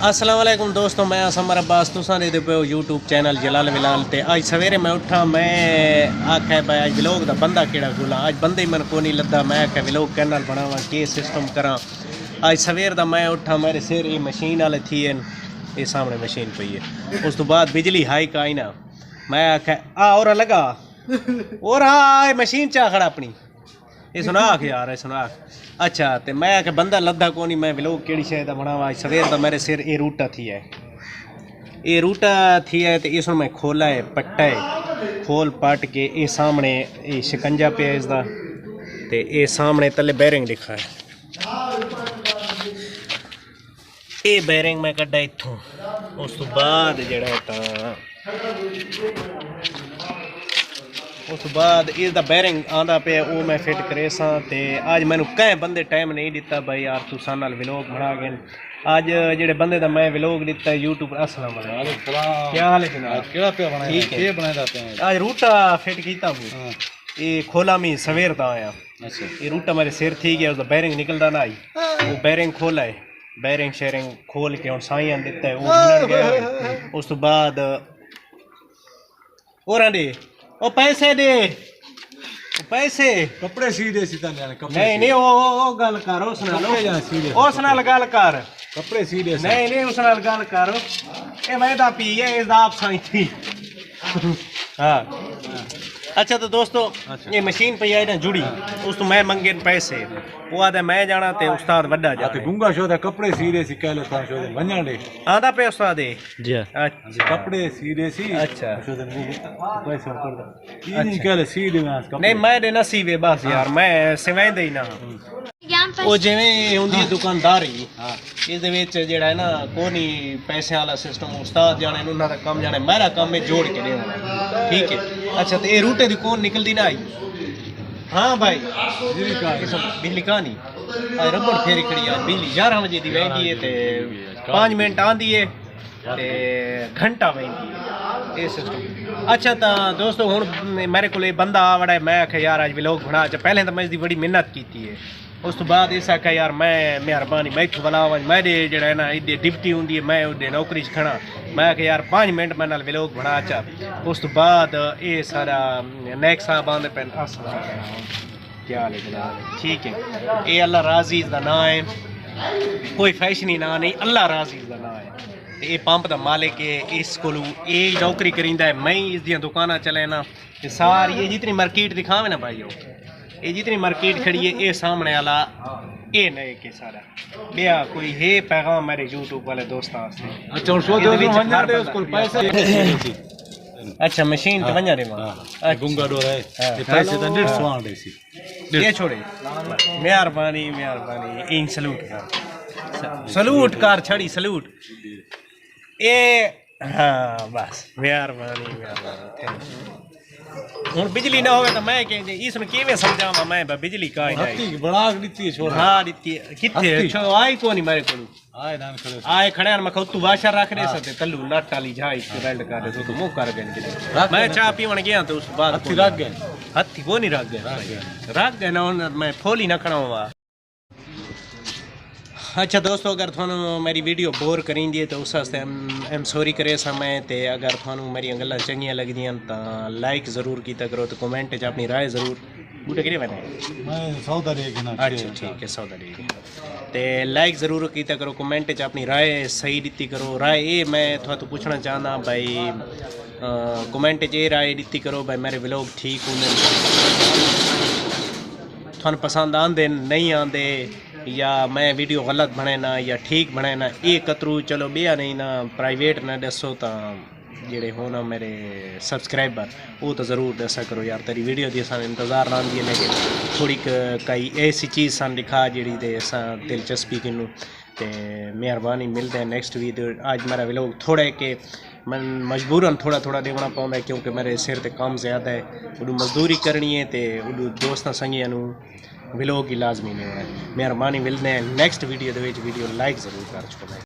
अस्सलाम वालेकुम दोस्तों, मैं असमर अब्बास तुसा दे पे यूट्यूब चैनल जलाल विलाल ते आज सवेरे मैं उठा, मैं आख्या भाई आज व्लॉग दा बंदा केड़ा खोला। आज बंदे ही मन को नहीं लद्दा। मैं आख्या व्लॉग कैनल बनावा, के सिस्टम करा। आज सवेर दा मैं उठा, मेरे सिर ये मशीन वाले थी ये सामने मशीन पई है। उस तो बाद बिजली हाइक आई ना, मैं आख्या और लगा और हाँ मशीन चा खड़ा अपनी ये सुना यार, ये सुना। अच्छा तो मैं आख्या बंदा लद्दा को नहीं, मैं व्लॉग केड़ी शायद बनावा। सवेर दा मेरे सिर ये रूटा थी है, ये रूटा थी है। तो इस मैं खोला है, पट्टा है, खोल पट के ये सामने ये शिकंजा पे है इसका, तो ये सामने तले बैरिंग लिखा है। ये बैरिंग मैं कड्डा इत्थों, उस तो बाद जड़ा उस बाद इसका बैरिंग आंदा पे वो मैं फिट करे सा। ते आज मैंने कई बंदे टाइम नहीं दिता भाई यार तू सा नाल व्लॉग बना गए। आज जेड़े बंदे दा मैं व्लॉग दिता यूट्यूब। अस्सलाम वालेकुम, क्या हाल है जनाब? केड़ा पे बनाया? ठीक है, बनाया जाते हैं। आज रूटा फिट कीता हूं, ये खोला मी सवेर दा आया। अच्छा, ये रूटा मेरे सिर थी गया, उसका बैरिंग निकलदा ना आई। वो बैरिंग खोला है, बैरिंग शेयरिंग खोल के हुन साईं दिता है, वो मिलण गया। उस तो बाद और दे ओ पैसे दे, पैसे कपड़े सीधे सीधा नहीं नहीं ओ गल कर उस नाल गल कर, कपड़े सीधे नहीं नहीं उस नाल गल कर। ए मैं दा पी है इस आप साई थी। हाँ अच्छा तो दोस्तों ये मशीन पे आई ना जुड़ी, उस तो मैं मंगे पैसे, वो आदे मैं जाना ते उस्ताद वड्डा जा। गुंगा शो कपड़े सीधे सी कह लो था शो वन्या दे आदा पे उस्ताद जी। अच्छा कपड़े सीधे सी। अच्छा पैसे कर दो ये नहीं कह ले सीधे नहीं मैं दे नसीबे बस यार, मैं सिवांदे ही ना। ਉਹ ਜਿਵੇਂ ਹੁੰਦੀ ਦੁਕਾਨਦਾਰੀ ਇਹਦੇ ਵਿੱਚ ਜਿਹੜਾ ਹੈ ਨਾ ਕੋਈ ਪੈਸੇ ਵਾਲਾ ਸਿਸਟਮ ਉਸਤਾਦ ਜਾਣੇ ਉਹਨਾਂ ਦਾ ਕੰਮ ਜਾਣੇ, ਮੇਰਾ ਕੰਮ ਹੈ ਜੋੜ ਕੇ ਦੇਣਾ। ਠੀਕ ਹੈ अच्छा तो ये रूटे दी कौन निकलती ना आई? हाँ भाई बिजली का नहीं रबड़ फेरी खड़ी है। बिजली 11 बजे दी वहदी है ते 5 मिनट आंदी है ते घंटा वहदी है ये सिस्टम। अच्छा तो दोस्तों हुण मेरे को बंदा आ वड़ा, मैं आख्या यार अज व्लॉग बना। पहले तो मैं इसकी बड़ी मेहनत की है, उस तो बाद इस आख्या यार मैं मेहरबानी मैं इतों बुला मेरे जरा है ना इधे डिप्टी होंगी है, मैं उधे नौकरी खड़ा। मैं आख्या यार 5 मिनट मैं नाल व्लॉग बना। अच्छा उस तो बाद ये सारा नेक साहब आंदे पे क्या हाल है जनाब? ठीक है, ये अल्लाह राजीज़ का नाम है, कोई फैशनी ना नहीं, अल्लाह राजीज़ का नाम है। ये पंप का मालिक है, इस को ये नौकरी करींदा है, मैं इस दी दुकाना चले ना सारी ये जितनी मार्केट दिखावे ना भाई, ये जितनी मार्केट खड़ी है ये सामने वाला ये नए के सारा बिया कोई है पैगाम मेरे यूट्यूब वाले दोस्तों वास्ते। अच्छा और उसको पैसे अच्छा मशीन तो वन्या दे मां गुंगा डोर है ये पैसे तो 150 दे सी ये छोड़े। मेहरबानी मेहरबानी इन सलूट कार छड़ी सलूट ए हाँ बस मेहरबानी मेहरबानी। हुण बिजली ना होवे तो मैं कह इसनु किवें समझावां मैं बिजली का ही बड़ा दित्ती है छोड़। हाँ दित्ती किथे आई कोनी मेरे को आए नाम खड़े आए खड़े मैं तू वाशर रख दे सकते तल्लू नट वाली जाई वेल्ड कर दे तो मुंह कर गए। मैं चाह पीवन गया तो उस बाद हत्थी रख गए, हत्थी को नहीं रख गए ना मैं फोली ना खड़ावा। अच्छा दोस्तों अगर थानू मेरी वीडियो बोर करेंदी है तो उस वास्ते एम सॉरी करे सा मैं। ते अगर थानू मेरी गल्लां चंगियां लगदियां तो लाइक ज़रूर कीता करो, तो कमेंट च अपनी राय ज़रूर बूटे करिए मैं सौदा लेके ना। अच्छा ठीक है सौदा लेके ते लाइक ज़रूर कीता करो, कमेंट च अपनी राय सही दित्ती करो। राय ये मैं थोड़ा पूछना चाहना भाई कमेंट च ये राय दित्ती करो भाई मेरे व्लॉग ठीक होंगे थानू पसंद आंदे नहीं आंदे, या मैं वीडियो गलत बने ना या ठीक बने ना, ये कतरू चलो बिया नहीं ना प्राइवेट ना दसो तो जेड़े हो ना मेरे सब्सक्राइबर वो तो ज़रूर दसा करो यार तेरी वीडियो दी सन इंतज़ार रही है, लेकिन थोड़ी कई ऐसी चीज़ सन दिखा जी दे दिलचस्पी किनू। तो मेहरबानी मिलते हैं नेक्स्ट वीडियो। आज मेरा व्लॉग थोड़ा के मैं मजबूरन थोड़ा थोड़ा देना पाँदा है क्योंकि मेरे सिर ते काम ज़्यादा है, उडू मजदूरी करनी है तो उडू दोस्तों संगियां व्लॉग ही लाजमी नहीं होना है। मेहरबानी मिलते हैं नेक्स्ट वीडियो वीडियो लाइक ज़रूर कर छोड़ना।